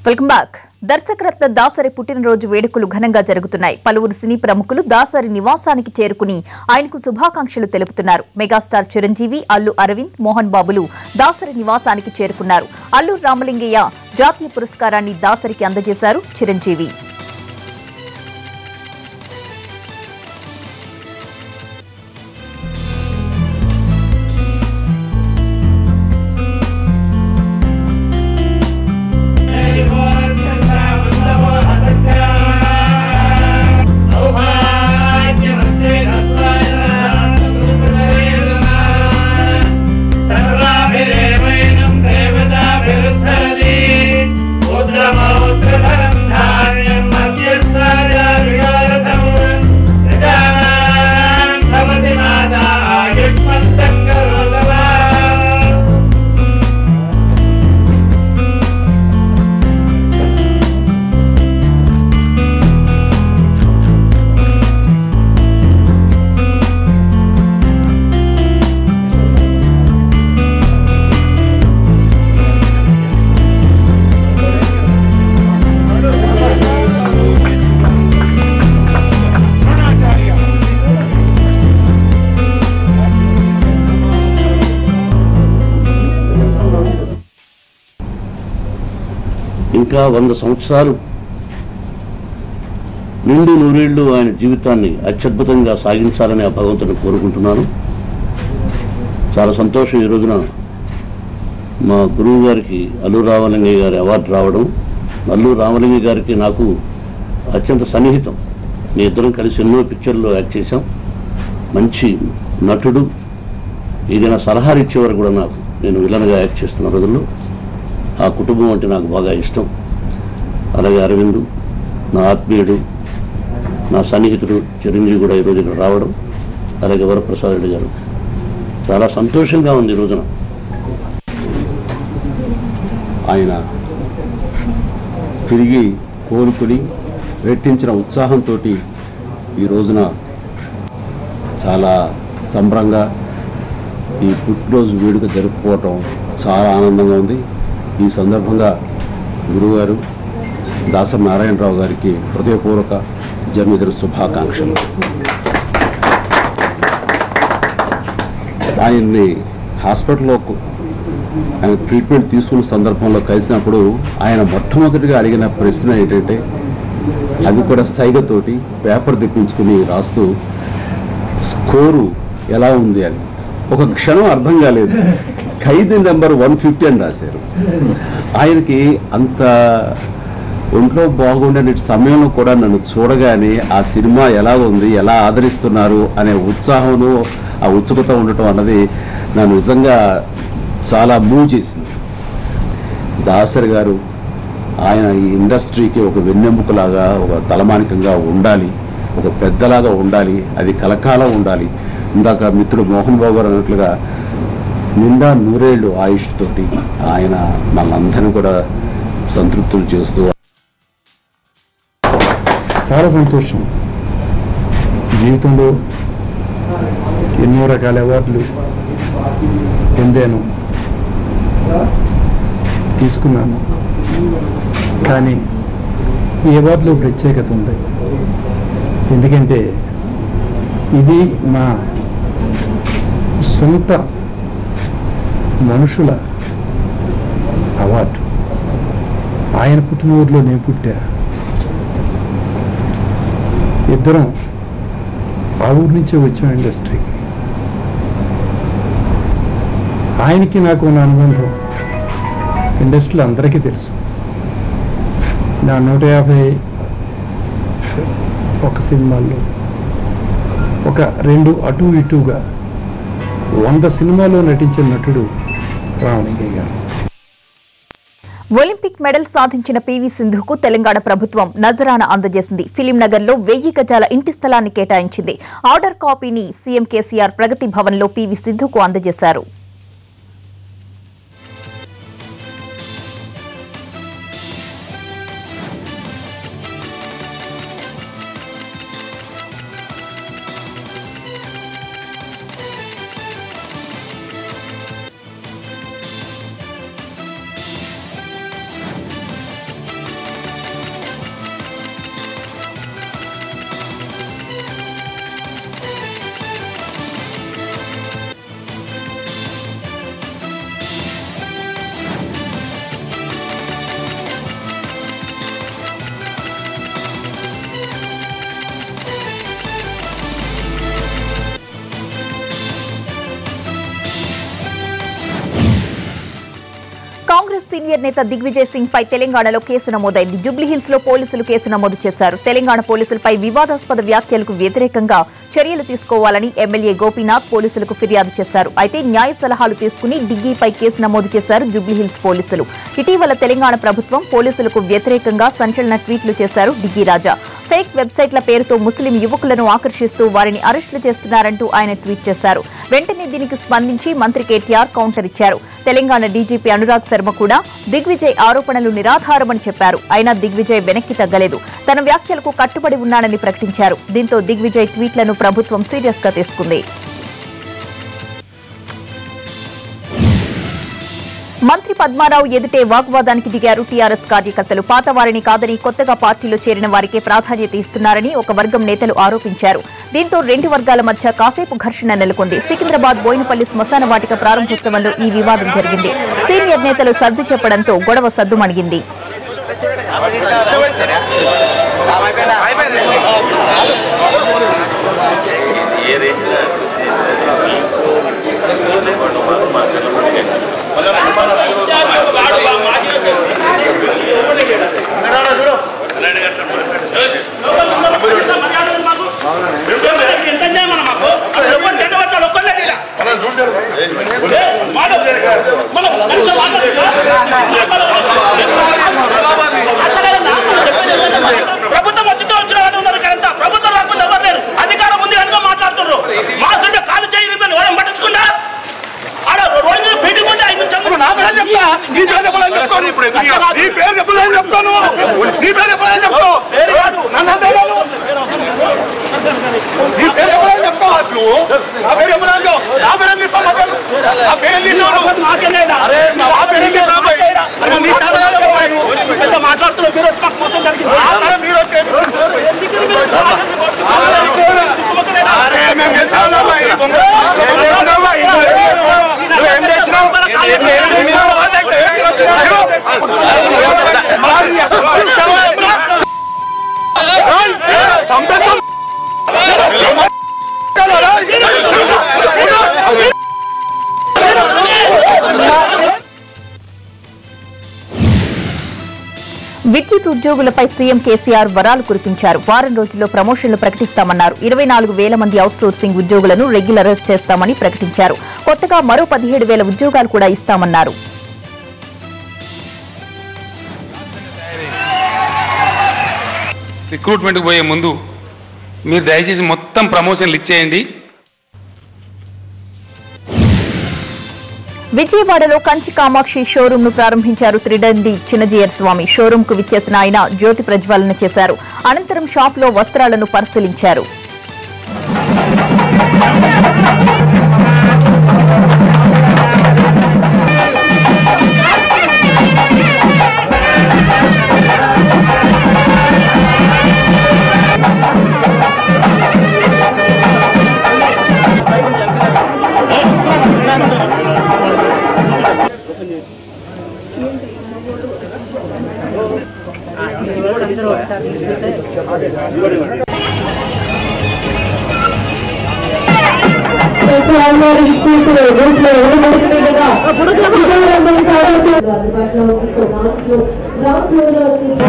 Welcome back. దర్శకరత్న Dasari పుట్టినరోజు వేడుకలు ఘనంగా జరుగుతున్నాయి. పలువురు సినీ ప్రముఖులు దాసరి నివాసానికి చేరుకుని ఆయనకు శుభాకాంక్షలు తెలుపుతున్నారు. మెగాస్టార్ చిరంజీవి, అల్లు అరవింద్, మోహన్ బాబులు దాసరి నివాసానికి చేరుకున్నారు. అల్లు రామలింగయ్య జాతీయ పురస్కారాన్ని దాసరికి అందజేశారు చిరంజీవి. ఇంకా 100 సంవత్సరాలు నిండు నూరేళ్లు ఆయన జీవితాన్ని అత్యద్భుతంగా సాగించాలని ఆ భగవంతుని కోరుకుంటున్నాను. చాలా సంతోషం ఈ రోజున మా గురువు గారికి అల్లు రామలింగయ్య గారి అవార్డు రావడం. అల్లు రామలింగయ్య గారికి నాకు అత్యంత సన్నిహితం. మీ ఇద్దరం కలిసి ఎన్నో పిక్చర్లో యాక్ట్ చేశాం. మంచి నటుడు. ఏదైనా సలహాలు ఇచ్చేవారు కూడా నాకు. నేను విలన్గా యాక్ట్ చేస్తున్న రోజుల్లో ఆ కుటుంబం అంటే నాకు బాగా ఇష్టం. అలాగే అరవింద్ నా ఆత్మీయుడు, నా సన్నిహితుడు చిరంజీవి కూడా ఈరోజు ఇక్కడ రావడం, అలాగే వరప్రసాద్ రెడ్డి గారు, చాలా సంతోషంగా ఉంది ఈ రోజున. ఆయన తిరిగి కోలుకుని రెట్టించిన ఉత్సాహంతో ఈ రోజున చాలా సంబరంగా ఈ పుట్టినరోజు వేడుక జరుపుకోవటం చాలా ఆనందంగా ఉంది. ఈ సందర్భంగా గురువుగారు దాసరి నారాయణరావు గారికి హృదయపూర్వక జన్మదిన శుభాకాంక్షలు. ఆయన్ని హాస్పిటల్లో ఆయన ట్రీట్మెంట్ తీసుకున్న సందర్భంలో కలిసినప్పుడు ఆయన మొట్టమొదటిగా అడిగిన ప్రశ్న ఏంటంటే, అది కూడా సైగతోటి పేపర్ తెప్పించుకుని రాస్తూ స్కోరు ఎలా ఉంది అని. ఒక క్షణం అర్థం కాలేదు. ఖైదీ నెంబర్ 150 అని రాశారు. ఆయనకి అంత ఒంట్లో బాగుండే సమయంలో కూడా నన్ను చూడగానే ఆ సినిమా ఎలా ఉంది, ఎలా ఆదరిస్తున్నారు అనే ఉత్సాహం, ఆ ఉత్సుకత ఉండటం అన్నది నన్ను నిజంగా చాలా మూవ్ చేసింది. దాసరి గారు ఆయన ఈ ఇండస్ట్రీకి ఒక వెన్నెముకలాగా, ఒక తలమానికంగా ఉండాలి, ఒక పెద్దలాగా ఉండాలి, అది కలకాలం ఉండాలి. ఇందాక మిత్రుడు మోహన్ బాబు గారు అన్నట్లుగా నిండా నూరేళ్లు ఆయుష్ తోటి ఆయన మనందరినీ కూడా సంతృప్తులు చేస్తూ. చాలా సంతోషం. జీవితంలో ఎన్నో రకాల అవార్డులు పొందాను, తీసుకున్నాను. కానీ ఈ అవార్డులో ప్రత్యేకత ఉంది. ఎందుకంటే ఇది మా సొంత మనుషుల అవార్డు. ఆయన పుట్టిన ఊరిలో నేను పుట్టా. ఇద్దరం ఆ ఊరి నుంచే వచ్చాం ఇండస్ట్రీకి. ఆయనకి నాకు ఉన్న అనుబంధం ఇండస్ట్రీలో అందరికీ తెలుసు. నా 151 సినిమాల్లో ఒక 2 అటు ఇటుగా 100 సినిమాల్లో నటించిన నటుడు రామలింగయ్య గారు. ఒలింపిక్ మెడల్ సాధించిన పీవీ సింధుకు తెలంగాణ ప్రభుత్వం నజరానా అందజేసింది. ఫిలిం నగర్ లో 1000 గజాల ఇంటి స్థలాన్ని కేటాయించింది. ఆర్డర్ కాపీని సీఎం కేసీఆర్ ప్రగతి భవన్ లో పీవీ సింధుకు అందజేశారు. కాంగ్రెస్ సీనియర్ నేత దిగ్విజయ్ సింగ్ పై తెలంగాణలో కేసు నమోదైంది. జూబ్లీహిల్స్ లో పోలీసులు కేసు నమోదు చేశారు. తెలంగాణ పోలీసులపై వివాదాస్పద వ్యాఖ్యలకు వ్యతిరేకంగా చర్యలు తీసుకోవాలని ఎమ్మెల్యే గోపీనాథ్ పోలీసులకు ఫిర్యాదు చేశారు. అయితే న్యాయ సలహాలు తీసుకుని డిగ్గీపై కేసు నమోదు చేశారు జూబ్లీహిల్స్ పోలీసులు. ఇటీవల తెలంగాణ ప్రభుత్వం పోలీసులకు వ్యతిరేకంగా సంచలన ట్వీట్లు చేశారు డిగ్గీ రాజా. ఫేక్ వెబ్సైట్ల పేరుతో ముస్లిం యువకులను ఆకర్షిస్తూ వారిని అరెస్టులు చేస్తున్నారంటూ ఆయన ట్వీట్ చేశారు. వెంటనే దీనికి స్పందించి మంత్రి కేటీఆర్ కౌంటర్ ఇచ్చారు. తెలంగాణ డీజీపీ అనురాగ్ శర్మ కూడా దిగ్విజయ్ ఆరోపణలు నిరాధారమని చెప్పారు. అయినా దిగ్విజయ్ వెనక్కి తగ్గలేదు. తన వ్యాఖ్యలకు కట్టుబడి ఉన్నానని ప్రకటించారు. దీంతో దిగ్విజయ్ ట్వీట్లను ప్రభుత్వం సీరియస్ గా తీసుకుంది. మంత్రి పద్మారావు ఎదుటే వాగ్వాదానికి దిగారు టీఆర్ఎస్ కార్యకర్తలు. పాత వారిని కాదని కొత్తగా పార్టీలో చేరిన వారికే ప్రాధాన్యత ఇస్తున్నారని ఒక వర్గం నేతలు ఆరోపించారు. దీంతో రెండు వర్గాల మధ్య కాసేపు ఘర్షణ నెలకొంది. సికింద్రాబాద్ బోయినపల్లి శ్మశాన వాటిక ప్రారంభోత్సవంలో ఈ వివాదం జరిగింది. సీనియర్ నేతలు సర్ది చెప్పడంతో గొడవ సద్దుమణిగింది. ప్రభుత్వం వచ్చితో వచ్చిన వాళ్ళు ఉన్నారు కదా, ప్రభుత్వం రాకుండా ఎవరు లేరు. అధికారం ఉంది కనుక మాట్లాడుతున్నారు. మాసుంటే కాలు చేయి ఎవరైనా పట్టించుకున్నా ఆడ రోజు మీటింగ్ ఉంటే 5 నిమిషాలు నా పేరు చెప్తా. నీ పేరు చెప్పాలని చెప్తాను. నీ పేరు చెప్పాలని చెప్తాను. నీ పేరు చెప్పాలని చెప్తావు. నన్ను నీ పేరు చెప్పాలని చెప్తావు. అసలు నా పేరు చెప్పాలని నా పేరు తీస్తావు. నా పేరు తీసాడు. అరే నా పేరు తీసా మాట్లాడుతున్నావు. మీరు వచ్చి మాకు మోసం జరిగింది. మీరు వచ్చేది విద్యుత్ ఉద్యోగులపై సీఎం కేసీఆర్ వరాలు కురిపించారు. వారం రోజుల్లో ప్రమోషన్లు ప్రకటిస్తామన్నారు. 24,000 మంది అవుట్సోర్సింగ్ ఉద్యోగులను రెగ్యులరైజ్ చేస్తామని ప్రకటించారు. కొత్తగా మరో 17,000 ఉద్యోగాలు కూడా ఇస్తామన్నారు. రిక్రూట్మెంట్కి పోయే ముందు మీరు దయచేసి మొత్తం ప్రమోషన్లు ఇచ్చేయండి. విజయవాడలో కంచి కామాక్షి షోరూమ్ ను ప్రారంభించారు త్రిడండి చిన్నజీయర్ స్వామి. షోరూమ్ కు విచ్చేసిన ఆయన జ్యోతి ప్రజ్వలన చేశారు. అనంతరం షాప్ లో వస్త్రాలను పరిశీలించారు. స్వామివారికి ఇచ్చేసి గ్రూప్లో ఎవరు పడుతుండగా శుభారంభం కావడంతో అందుబాటులో గ్రౌండ్ ఫ్లోర్ లో వచ్చేసి